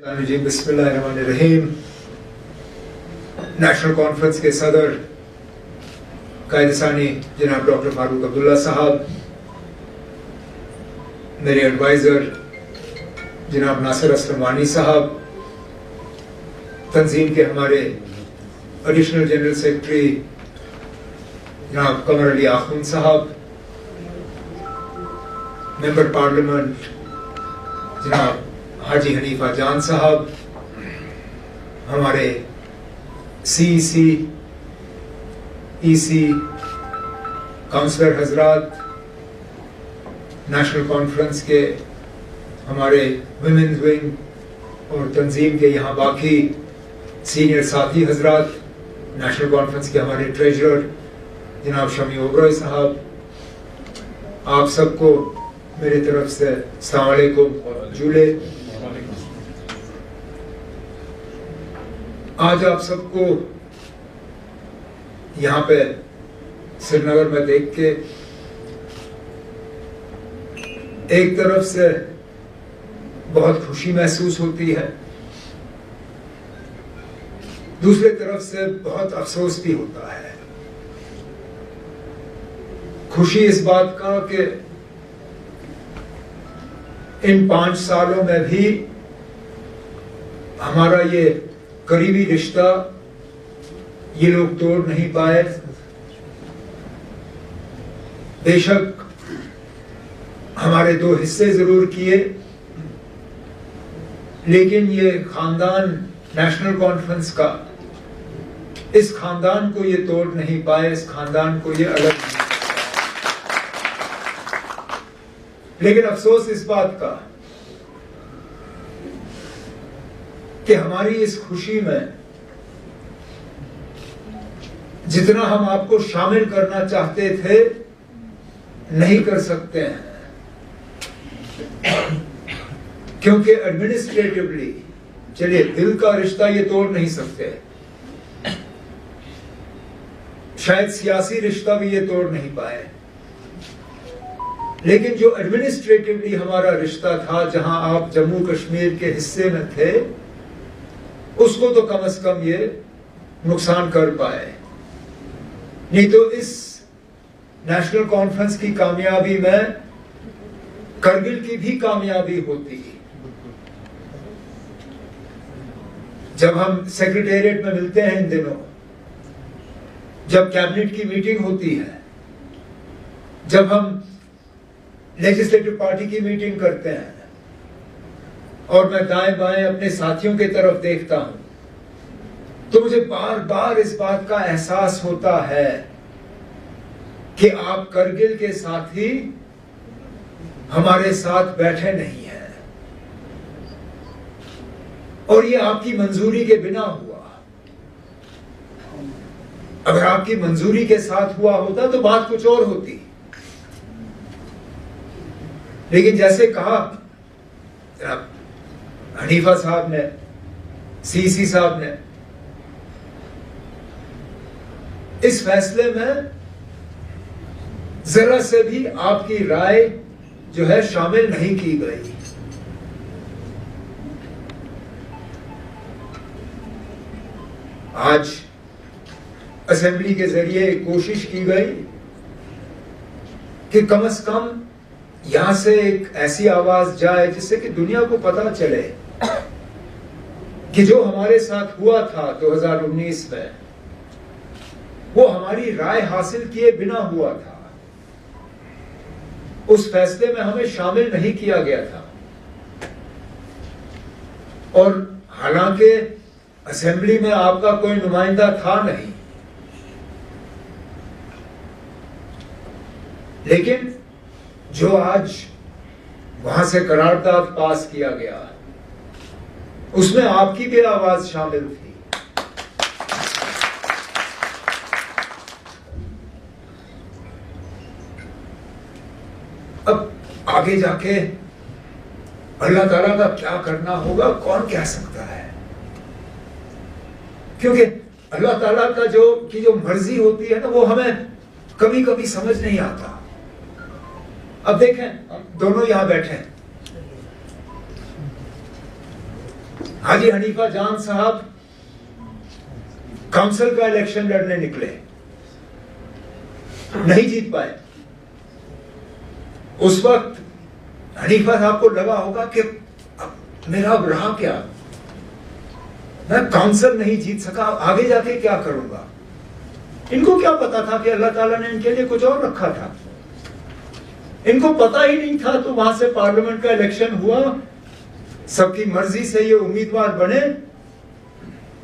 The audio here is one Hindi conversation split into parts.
बिस्मिल्लाहिर्रहमानिर्रहीम। नेशनल कॉन्फ्रेंस के सदर कायदसानी जनाब डॉक्टर फारूक अब्दुल्ला साहब, मेरे एडवाइज़र जनाब नासिर असलम वानी साहब, तंजीम के हमारे एडिशनल जनरल सेक्रेटरी जनाब कमर अली आखुन साहब, मेंबर पार्लियामेंट जनाब हाजी हनीफा जान साहब, हमारे CEC, EC, काउंसलर हजरात, नेशनल कॉन्फ्रेंस के हमारे वुमेन्स विंग और तंजीम के यहाँ बाकी सीनियर साथी हजरात, नेशनल कॉन्फ्रेंस के हमारे ट्रेजरर जनाब शमी ओबरॉय साहब, आप सबको मेरी तरफ से अस्सलाम वालेकुम जूले। आज आप सबको यहाँ पे श्रीनगर में देख के एक तरफ से बहुत खुशी महसूस होती है, दूसरी तरफ से बहुत अफसोस भी होता है। खुशी इस बात का कि इन 5 सालों में भी हमारा ये करीबी रिश्ता ये लोग तोड़ नहीं पाए। बेशक हमारे 2 हिस्से जरूर किए, लेकिन ये खानदान नेशनल कॉन्फ्रेंस का, इस खानदान को ये तोड़ नहीं पाए, इस खानदान को ये अलग नहीं। लेकिन अफसोस इस बात का कि हमारी इस खुशी में जितना हम आपको शामिल करना चाहते थे नहीं कर सकते हैं, क्योंकि एडमिनिस्ट्रेटिवली, चलिए दिल का रिश्ता ये तोड़ नहीं सकते, शायद सियासी रिश्ता भी ये तोड़ नहीं पाए, लेकिन जो एडमिनिस्ट्रेटिवली हमारा रिश्ता था, जहां आप जम्मू कश्मीर के हिस्से में थे, उसको तो कम से कम ये नुकसान कर पाए। नहीं तो इस नेशनल कॉन्फ्रेंस की कामयाबी में करगिल की भी कामयाबी होती। जब हम सेक्रेटेरिएट में मिलते हैं इन दिनों, जब कैबिनेट की मीटिंग होती है, जब हम लेजिस्लेटिव पार्टी की मीटिंग करते हैं और मैं दाएं बाएं अपने साथियों की तरफ देखता हूं, तो मुझे बार बार इस बात का एहसास होता है कि आप करगिल के साथी हमारे साथ बैठे नहीं हैं, और ये आपकी मंजूरी के बिना हुआ। अगर आपकी मंजूरी के साथ हुआ होता तो बात कुछ और होती, लेकिन जैसे कहा हनीफा साहब ने, CEC साहब ने, इस फैसले में जरा से भी आपकी राय जो है शामिल नहीं की गई। आज असेंबली के जरिए कोशिश की गई कि कम से कम यहां से एक ऐसी आवाज जाए जिससे कि दुनिया को पता चले कि जो हमारे साथ हुआ था 2019 में, वो हमारी राय हासिल किए बिना हुआ था, उस फैसले में हमें शामिल नहीं किया गया था। और हालांकि असेंबली में आपका कोई नुमाइंदा था नहीं, लेकिन जो आज वहां से करारदाद पास किया गया, उसमें आपकी भी आवाज शामिल थी। अब आगे जाके अल्लाह ताला का क्या करना होगा कौन कह सकता है, क्योंकि अल्लाह ताला का जो मर्जी होती है ना, वो हमें कभी कभी समझ नहीं आता। अब देखें, दोनों यहां बैठे हैं, हाजी हनीफा जान साहब काउंसिल का इलेक्शन लड़ने निकले, नहीं जीत पाए। उस वक्त हनीफा साहब को लगा होगा कि मेरा अब रहा क्या, मैं काउंसिल नहीं जीत सका, आगे जाके क्या करूंगा। इनको क्या पता था कि अल्लाह ताला ने इनके लिए कुछ और रखा था। इनको पता ही नहीं था। तो वहां से पार्लियामेंट का इलेक्शन हुआ, सबकी मर्जी से ये उम्मीदवार बने,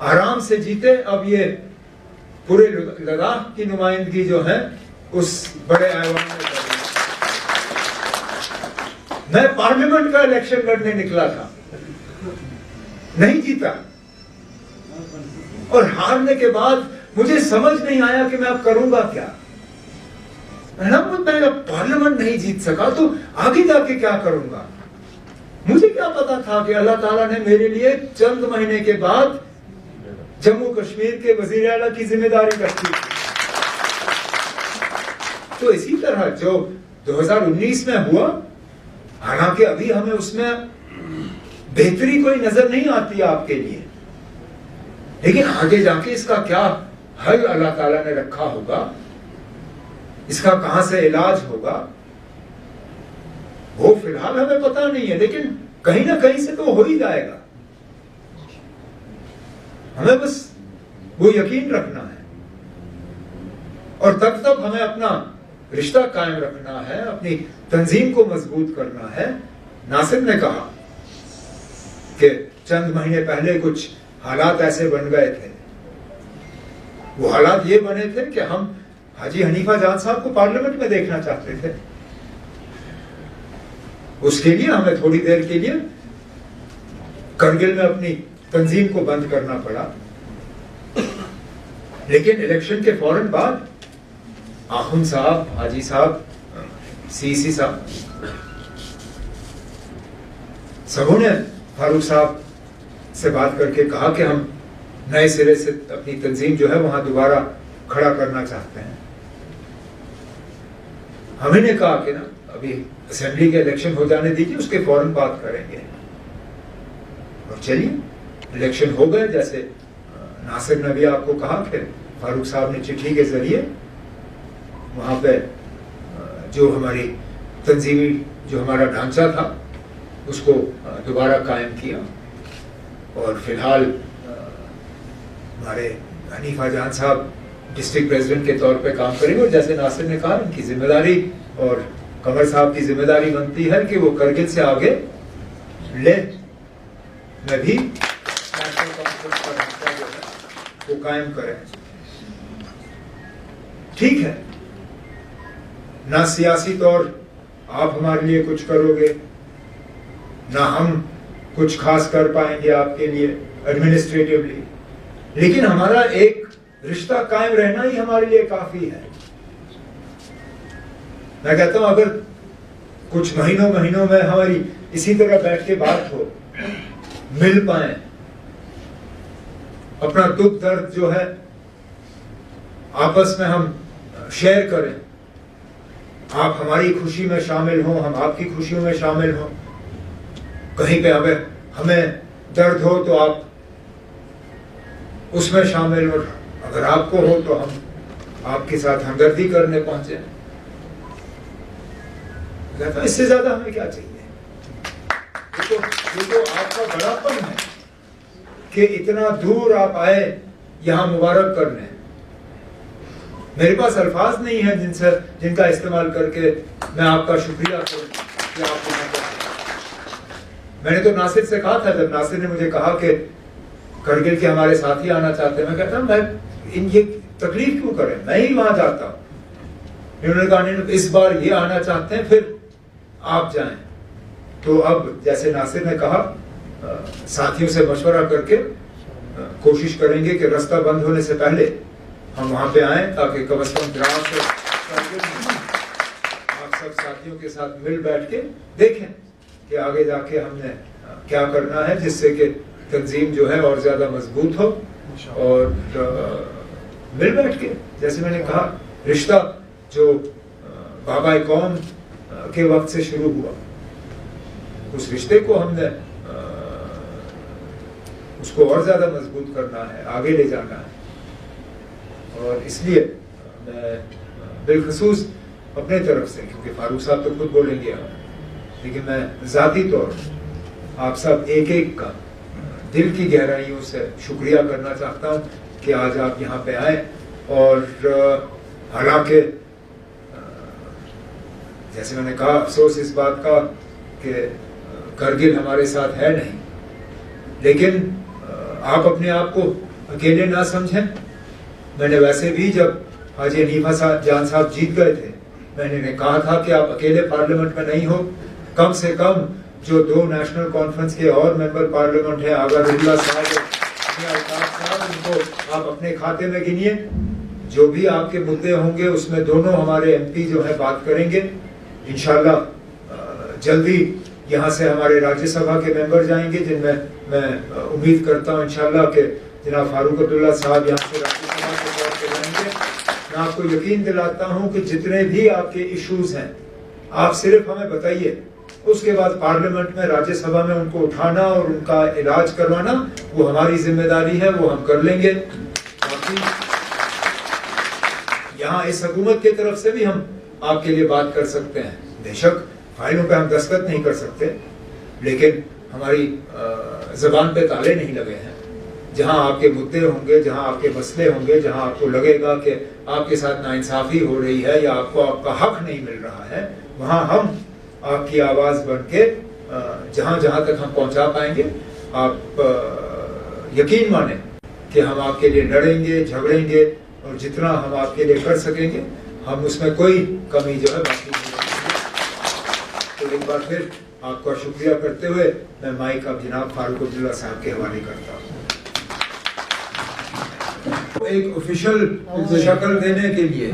आराम से जीते। अब ये पूरे लद्दाख की नुमाइंदगी जो है उस बड़े ऐवान में कर रही है। मैं पार्लियामेंट का इलेक्शन लड़ने निकला था, नहीं जीता, और हारने के बाद मुझे समझ नहीं आया कि मैं अब करूंगा क्या। मैं पार्लियामेंट नहीं जीत सका तो आगे जाके क्या करूंगा। मुझे क्या पता था कि अल्लाह ताला ने मेरे लिए चंद महीने के बाद जम्मू कश्मीर के वजीर आला की जिम्मेदारी रखी। तो इसी तरह जो 2019 में हुआ, हालांकि अभी हमें उसमें बेहतरी कोई नजर नहीं आती आपके लिए, लेकिन आगे जाके इसका क्या हल अल्लाह ताला ने रखा होगा, इसका कहां से इलाज होगा, वो फिलहाल हमें पता नहीं है, लेकिन कहीं ना कहीं से तो हो ही जाएगा। हमें बस वो यकीन रखना है, और तब तक हमें अपना रिश्ता कायम रखना है, अपनी तंजीम को मजबूत करना है। नासिर ने कहा कि चंद महीने पहले कुछ हालात ऐसे बन गए थे। वो हालात ये बने थे कि हम हाजी हनीफा जान साहब को पार्लियामेंट में देखना चाहते थे। उसके लिए हमें थोड़ी देर के लिए करगिल में अपनी तंजीम को बंद करना पड़ा, लेकिन इलेक्शन के फौरन बाद आखुन साहब, हाजी साहब, सीसी साहब, सबों ने फारूक साहब से बात करके कहा कि हम नए सिरे से अपनी तंजीम जो है वहां दोबारा खड़ा करना चाहते हैं। हमने कहा कि ना अभी असेंबली के इलेक्शन हो जाने दीजिए, उसके फौरन बात करेंगे। और चलिए इलेक्शन हो गए। जैसे नासिर ने भी आपको कहा कि फारूक साहब ने चिट्ठी के जरिए वहां पे जो हमारी तंजीमी जो हमारा ढांचा था उसको दोबारा कायम किया, और फिलहाल हमारे हनीफा जान साहब डिस्ट्रिक्ट प्रेसिडेंट के तौर पे काम करेंगे। और जैसे नासिर ने कहा, इनकी जिम्मेदारी और कमर साहब की जिम्मेदारी बनती है कि वो करगिल से आगे ले में भी नेशनल कॉन्फ्रेंस का ढांचा जो है वो कायम करें। ठीक है, ना सियासी तौर आप हमारे लिए कुछ करोगे, ना हम कुछ खास कर पाएंगे आपके लिए एडमिनिस्ट्रेटिवली, लेकिन हमारा एक रिश्ता कायम रहना ही हमारे लिए काफी है। मैं कहता हूं अगर कुछ महीनों में हमारी इसी तरह बैठ के बात हो, मिल पाए, अपना दुख दर्द जो है आपस में हम शेयर करें, आप हमारी खुशी में शामिल हो, हम आपकी खुशियों में शामिल हो, कहीं पे हमें दर्द हो तो आप उसमें शामिल हो, अगर आपको हो तो हम आपके साथ हमदर्दी करने पहुंचे। तो इससे ज्यादा हमें क्या चाहिए। ये तो आपका बड़ापन है कि इतना दूर आप आए यहां मुबारक करने। मेरे पास अल्फाज नहीं है जिनका इस्तेमाल करके मैं आपका शुक्रिया करूं कि आप यहाँ पर। मैंने तो नासिर से कहा था, जब नासिर ने मुझे कहा कि करगिल के हमारे साथी आना चाहते हैं, मैं कहता हूं मैं ये तकलीफ क्यों करें, मैं ही वहां जाता हूं। उन्होंने कहा इस बार ये आना चाहते हैं, फिर आप जाएं। तो अब जैसे नासिर ने कहा, साथियों से मशवरा करके कोशिश करेंगे कि रास्ता बंद होने से पहले हम वहां पे आए, ताकि कम से कम ग्राम से आप सब साथियों के साथ मिल बैठ के देखें कि आगे जाके हमने क्या करना है, जिससे कि तंजीम जो है और ज्यादा मजबूत हो। और मिल बैठ के, जैसे मैंने कहा, रिश्ता जो बाबा कौम के वक्त से शुरू हुआ, उस रिश्ते को हमने उसको और ज़्यादा मजबूत करना है, आगे ले जाना है। और इसलिए मैं बिलखसूस अपने तरफ से, क्योंकि फारूक साहब तो खुद बोलेंगे, लेकिन मैं ज़ाती तौर आप सब एक एक का दिल की गहराइयों से शुक्रिया करना चाहता हूँ कि आज आप यहाँ पे आए। और हालांकि जैसे मैंने कहा, अफसोस इस बात का कि करगिल हमारे साथ है नहीं, लेकिन आप अपने आप को अकेले ना समझें। मैंने वैसे भी जब हाजी हनीफा जान साहब जीत गए थे, मैंने कहा था कि आप अकेले पार्लियामेंट में नहीं हो, कम से कम जो 2 नेशनल कॉन्फ्रेंस के और मेंबर पार्लियामेंट हैं, आगा रुल्ला साहब, उनको आप अपने खाते में गिनिए। जो भी आपके मुद्दे होंगे उसमें दोनों हमारे एमपी जो है बात करेंगे। इंशाल्लाह जल्दी यहाँ से हमारे राज्यसभा के मेंबर जाएंगे, जिनमें मैं उम्मीद करता हूँ इंशाल्लाह कि जनाब फारूक अब्दुल्ला साहब यहाँ से राज्यसभा के तौर पर जाएंगे। मैं आपको यकीन दिलाता हूँ कि जितने भी आपके इश्यूज हैं, आप सिर्फ हमें बताइए, उसके बाद पार्लियामेंट में, राज्यसभा में उनको उठाना और उनका इलाज करवाना वो हमारी जिम्मेदारी है, वो हम कर लेंगे। बाकी यहाँ इस हुकूमत की तरफ से भी हम आपके लिए बात कर सकते हैं। बेशक फाइलों पे हम दस्तखत नहीं कर सकते, लेकिन हमारी जबान पे ताले नहीं लगे हैं। जहां आपके मुद्दे होंगे, जहां आपके मसले होंगे, जहां आपको लगेगा कि आपके साथ नाइंसाफी हो रही है या आपको आपका हक नहीं मिल रहा है, वहां हम आपकी आवाज बन के जहां जहां तक हम पहुंचा पाएंगे, आप यकीन माने कि हम आपके लिए लड़ेंगे, झगड़ेंगे और जितना हम आपके लिए कर सकेंगे हम उसमें कोई कमी जो है बाकी नहीं रखेंगे। तो एक बार फिर आपका शुक्रिया करते हुए मैं माइक अब जनाब फारूक अब्दुल्ला साहब के हवाले करता हूँ। एक ऑफिशियल शक्ल देने के लिए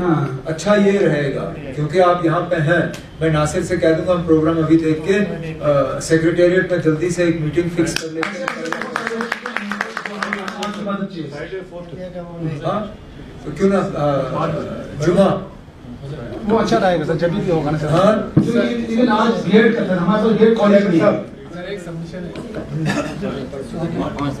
अच्छा ये रहेगा, क्योंकि आप यहाँ पे हैं, मैं नासिर से कह दूंगा हम प्रोग्राम अभी देख के सेक्रेटेरिएट में जल्दी से एक मीटिंग फिक्स कर लेते हैं। तो क्यों ना जुमा वो अच्छा रहेगा सर, जब भी होगा ना सर। हाँ, इवन आज बीएड का सर, हमारे पास बीएड कॉलेज भी है। सर एक सबमिशन है।